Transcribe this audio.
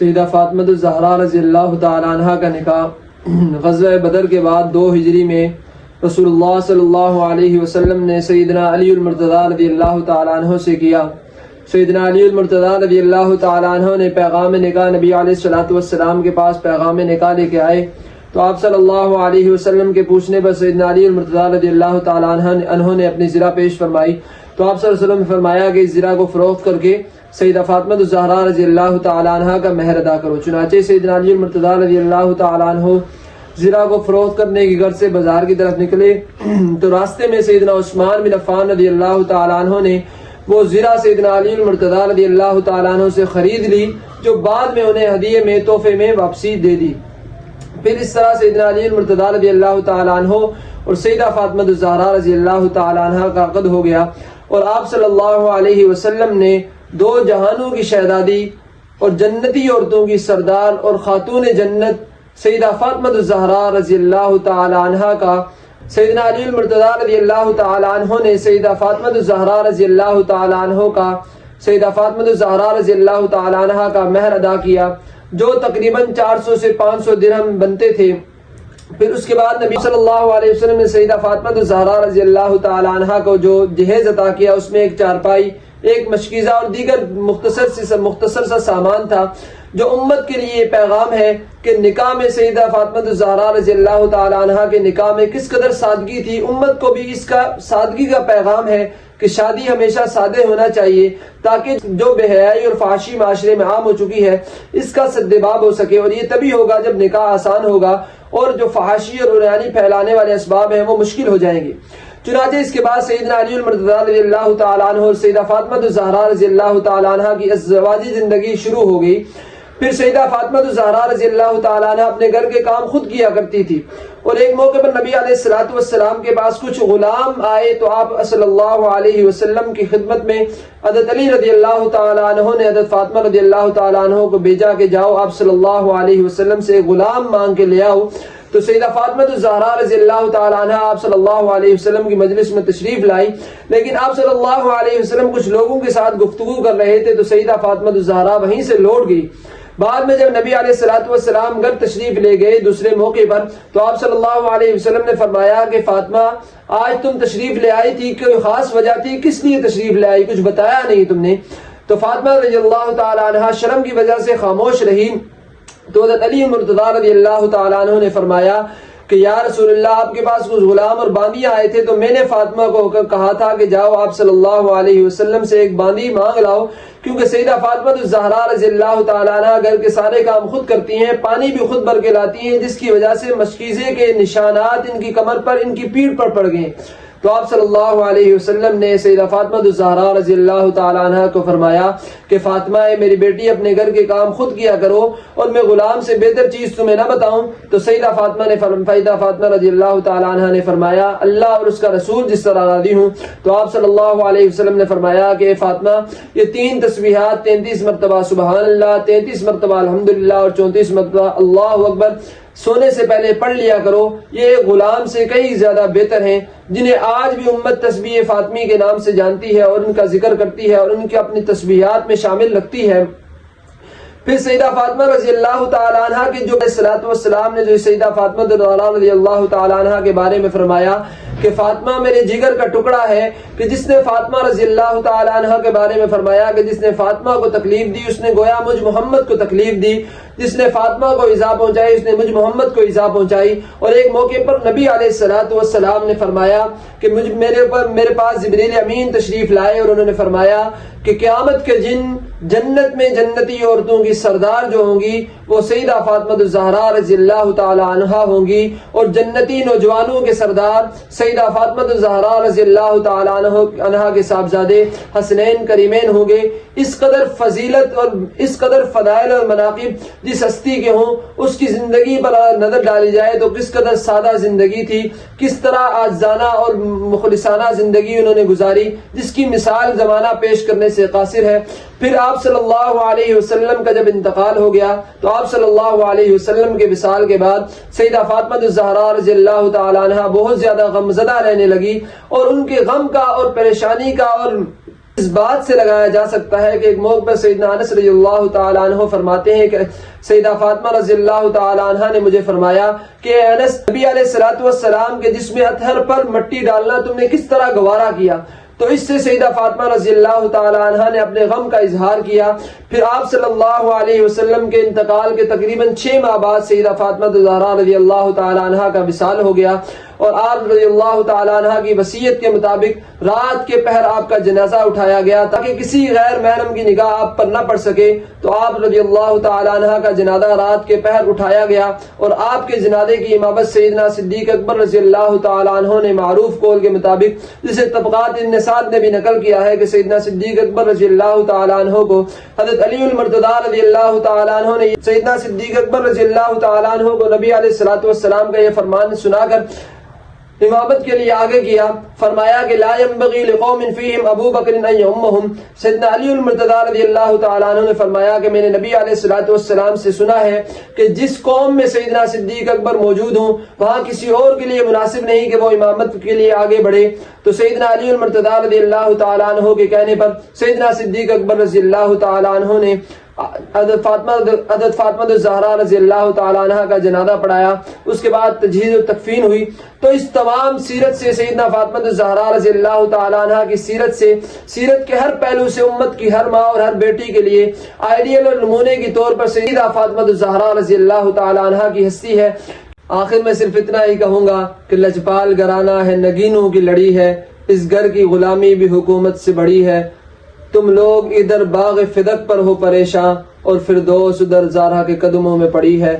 سیدہ فاطمہ الزہرا رضی اللہ تعالیٰ عنہ کا نکاح غزوہ بدر کے بعد 2 ہجری میں رسول اللہ صلی اللہ علیہ وسلم نے سیدنا علی المرتضیٰ رضی اللہ تعالیٰ عنہ سے کیا۔ سیدنا علی المرتضیٰ رضی اللہ تعالیٰ عنہ نے پیغام نکاح نبی علیہ السلام کے پاس پیغام نکاح لے کے آئے تو آپ صلی اللہ علیہ وسلم کے پوچھنے پر سیدنا علی المرتضیٰ رضی اللہ تعالیٰ عنہ نے اپنی زرہ پیش فرمائی تو آپ صلی اللہ علیہ وسلم نے فرمایا کہ اس زرہ کو فروخت کر کے سیدہ فاطمہ الزہرا رضی اللہ تعالیٰ عنہ کا مہر ادا کرو۔ چنانچہ سیدنا علی المرتضیٰ رضی اللہ تعالیٰ عنہ زرہ کو فروخت کرنے کی غرض سے بازار کی طرف نکلے تو راستے میں سیدنا عثمان بن عفان رضی اللہ تعالیٰ عنہ نے وہ زرہ سیدنا علی المرتضیٰ رضی اللہ تعالیٰ عنہ سے خرید لی جو بعد میں انہیں ہدیے میں تحفے میں واپسی دے دی۔ پھر اس طرح سیدنا علی المرتضیٰ رضی اللہ تعالیٰ عنہ اور سیدہ فاطمہ الزہرا رضی اللہ تعالیٰ عنہ کا عقد ہو گیا اور آپ صلی اللہ علیہ وسلم نے 2 جہانوں کی شہزادی اور جنتی عورتوں کی سردار اور خاتون جنت سیدہ فاطمہ الزہرا رضی اللہ تعالیٰ عنہ کا سیدنا علی المرتضیٰ رضی اللہ تعالیٰ عنہ نے سیدہ فاطمہ الزہرا رضی اللہ تعالیٰ عنہ کا سیدہ فاطمہ الزہرا رضی اللہ تعالیٰ عنہ کا مہر ادا کیا جو تقریباً 400 سے 500 درہم بنتے تھے۔ پھر اس کے بعد نبی صلی اللہ علیہ وسلم نے سیدہ فاطمہ الزہرا رضی اللہ تعالیٰ عنہ کو جو جہیز عطا کیا اس میں ایک چارپائی، ایک مشکیزہ اور دیگر مختصر سا سامان تھا جو امت کے لیے یہ پیغام ہے کہ نکاح میں سیدہ فاطمہ الزہرا رضی اللہ تعالیٰ عنہ کے نکاح میں کس قدر سادگی تھی۔ امت کو بھی اس کا سادگی کا پیغام ہے کہ شادی ہمیشہ سادے ہونا چاہیے تاکہ جو بے حیائی اور فحاشی معاشرے میں عام ہو چکی ہے اس کا سدباب ہو سکے، اور یہ تبھی ہوگا جب نکاح آسان ہوگا اور جو فحاشی اور عریانی پھیلانے والے اسباب ہیں وہ مشکل ہو جائیں گے۔ چنانچہ اس کے بعد سیدنا علی المرتضیٰ رضی اللہ تعالیٰ عنہ اور سیدہ فاطمہ الزہرا رضی اللہ تعالیٰ عنہ کی ازدواجی زندگی شروع ہو گئی۔ پھر سیدہ فاطمہ الزہرا رضی اللہ تعالیٰ عنہ اپنے گھر کے کام خود کیا کرتی تھی اور ایک موقع پر نبی علیہ السلام کے پاس کچھ غلام آئے تو آپ صلی اللہ علیہ وسلم کی خدمت میں حضرت علی رضی اللہ تعالیٰ عنہ نے حضرت فاطمہ رضی اللہ تعالیٰ عنہ کو بھیجا کہ جاؤ آپ صلی اللہ علیہ وسلم سے غلام مانگ کے لے آؤ۔ تو سیدہ فاطمہ الزہرا رضی اللہ تعالیٰ عنہ آپ صلی اللہ علیہ وسلم کی مجلس میں تشریف لائی، لیکن آپ صلی اللہ علیہ وسلم کچھ لوگوں کے ساتھ گفتگو کر رہے تھے تو سیدہ فاطمہ الزہرا وہیں سے لوٹ گئی۔ بعد میں جب نبی علیہ السلام گھر تشریف لے گئے دوسرے موقع پر تو آپ صلی اللہ علیہ وسلم نے فرمایا کہ فاطمہ آج تم تشریف لے آئی تھی، کوئی خاص وجہ تھی، کس لیے تشریف لے آئی، کچھ بتایا نہیں تم نے۔ تو فاطمہ رضی اللہ تعالیٰ عنہ شرم کی وجہ سے خاموش رہی تو حضرت علی المرتضیٰ رضی اللہ تعالیٰ عنہ نے فرمایا کہ یا رسول اللہ آپ کے پاس کچھ غلام اور باندیاں آئے تھے تو میں نے فاطمہ کو کہا تھا کہ جاؤ آپ صلی اللہ علیہ وسلم سے ایک باندی مانگ لاؤ، کیونکہ سیدہ فاطمہ الزہرا رضی اللہ تعالیٰ عنہ گھر کے سارے کام خود کرتی ہیں، پانی بھی خود بھر کے لاتی ہیں، جس کی وجہ سے مشکیزے کے نشانات ان کی کمر پر، ان کی پیٹھ پر پڑ گئے۔ تو آپ صلی اللہ علیہ وسلم نے سیدہ فاطمہ الزہرا رضی اللہ تعالیٰ عنہ کو فرمایا کہ فاطمہ میری بیٹی اپنے گھر کے کام خود کیا کرو اور میں غلام سے بہتر چیز تمہیں نہ بتاؤں۔ تو سیدہ فاطمہ رضی اللہ تعالیٰ عنہ نے فرمایا اللہ اور اس کا رسول جس طرح راضی ہوں۔ تو آپ صلی اللہ علیہ وسلم نے فرمایا کہ فاطمہ یہ 3 تسبیحات 33 مرتبہ سبحان اللہ، 33 مرتبہ الحمدللہ اور 34 مرتبہ اللہ اکبر سونے سے پہلے پڑھ لیا کرو، یہ غلام سے کئی زیادہ بہتر ہیں جنہیں آج بھی امت تسبیح فاطمی کے نام سے جانتی ہے اور ان کا ذکر کرتی ہے اور ان کے اپنی تسبیحات میں شامل رکھتی ہے۔ پھر سیدہ فاطمہ رضی اللہ تعالیٰ عنہ کے جو والسلام نے جو سیدہ فاطمہ رضی اللہ تعالیٰ عنہ کے بارے میں فرمایا کہ فاطمہ میرے جگر کا ٹکڑا ہے، کہ جس نے فاطمہ رضی اللہ تعالیٰ عنہ کے بارے میں فرمایا کہ جس نے فاطمہ کو تکلیف دی اس نے گویا مجھ محمد کو تکلیف دی، جس نے فاطمہ کو ایذا پہنچائی اس نے مجھ محمد کو ایذا پہنچائی۔ اور ایک موقع پر نبی علیہ السلام نے فرمایا کہ میرے پاس جبریل امین تشریف لائے اور انہوں نے فرمایا کہ قیامت کے جنت میں جنتی عورتوں کی سردار جو ہوں گی وہ سیدہ فاطمہ الزہرا رضی اللہ تعالی عنہ ہوں گی، اور جنتی نوجوانوں کے سردار سیدہ فاطمہ الزہرا رضی اللہ تعالی عنہ کے صاحبزادے حسنین کریمین ہوں گے۔ اس قدر فضیلت اور اس قدر فضائل اور مناقب جس ہستی کے ہوں، اس کی زندگی پر نظر ڈالی جائے تو کس قدر سادہ زندگی تھی، کس طرح عاجزانہ اور مخلصانہ زندگی انہوں نے گزاری، جس کی مثال زمانہ پیش کرنے سے قاصر ہے۔ پھر آپ صلی اللہ علیہ وسلم کا جب انتقال ہو گیا تو آپ صلی اللہ علیہ وسلم کے وصال کے بعد سیدہ فاطمہ الزہرا رضی اللہ تعالی عنہ بہت زیادہ غمزدہ رہنے لگی، اور ان کے غم کا اور پریشانی کا اور اس بات سے لگایا جا سکتا ہے کہ ایک موقع پر سیدنا انس رضی اللہ تعالیٰ عنہ فرماتے ہیں کہ سیدہ فاطمہ رضی اللہ تعالیٰ عنہ نے مجھے فرمایا کہ اے انس، نبی علیہ الصلوۃ والسلام کے جسم اطہر پر مٹی ڈالنا تم نے کس طرح گوارا کیا؟ تو اس سے سیدہ فاطمہ رضی اللہ تعالیٰ عنہ نے اپنے غم کا اظہار کیا۔ پھر آپ صلی اللہ علیہ وسلم کے انتقال کے تقریباً 6 ماہ بعد سیدہ فاطمہ زہرا رضی اللہ تعالیٰ عنہ کا وصال ہو گیا، اور آپ رضی اللہ تعالیٰ عنہ کی وصیت کے مطابق رات کے پہر آپ کا جنازہ اٹھایا گیا تاکہ کسی غیر محرم کی نگاہ آپ پر نہ پڑ سکے۔ تو آپ رضی اللہ تعالیٰ عنہ کا جنازہ رات کے پہر اٹھایا گیا، اور آپ کے جنازے کی امامت سیدنا صدیق اکبر رضی اللہ تعالیٰ عنہ نے معروف قول کے مطابق، جسے طبقات ابن سعد نے بھی نقل کیا ہے کہ سیدنا صدیق اکبر رضی اللہ تعالیٰ عنہ کو حضرت علی المرتضیٰ رضی اللہ تعالیٰ عنہ نے سیدنا صدیق اکبر رضی اللہ تعالیٰ عنہ کو نبی علیہ الصلوۃ والسلام کا یہ فرمان سنا کر امامت کے لیے آگے کیا۔ فرمایا کہ لا ينبغي لقوم فيهم ابو بکر ان يؤمهم۔ سیدنا علی المرتضیٰ رضی اللہ تعالیٰ عنہ نے فرمایا کہ میں نے نبی علیہ الصلوۃ والسلام سے سنا ہے کہ جس قوم میں سیدنا صدیق اکبر موجود ہوں وہاں کسی اور کے لیے مناسب نہیں کہ وہ امامت کے لیے آگے بڑھے۔ تو سیدنا علی المرتضیٰ رضی اللہ تعالیٰ عنہ کے کہنے پر سیدنا صدیق اکبر رضی اللہ تعالیٰ عنہ نے حضرت فاطمہ زہرا رضی اللہ تعالیٰ عنہ کا جنازہ پڑھایا۔ اس کے بعد تجہیز و تکفین ہوئی۔ تو اس تمام سیرت سے، سیدنا فاطمہ زہرا رضی اللہ تعالیٰ عنہ کی سیرت سے، سیرت کے ہر پہلو سے امت کی ہر ماں اور ہر بیٹی کے لیے آئیڈیل اور نمونے کے طور پر سیدہ فاطمہ زہرا رضی اللہ تعالیٰ عنہ کی ہستی ہے۔ آخر میں صرف اتنا ہی کہوں گا کہ لجپال گھرانہ ہے، نگینوں کی لڑی ہے، اس گھر کی غلامی بھی حکومت سے بڑی ہے۔ تم لوگ ادھر باغ فدق پر ہو پریشاں، اور فردوس ادھر زہرا کے قدموں میں پڑی ہے۔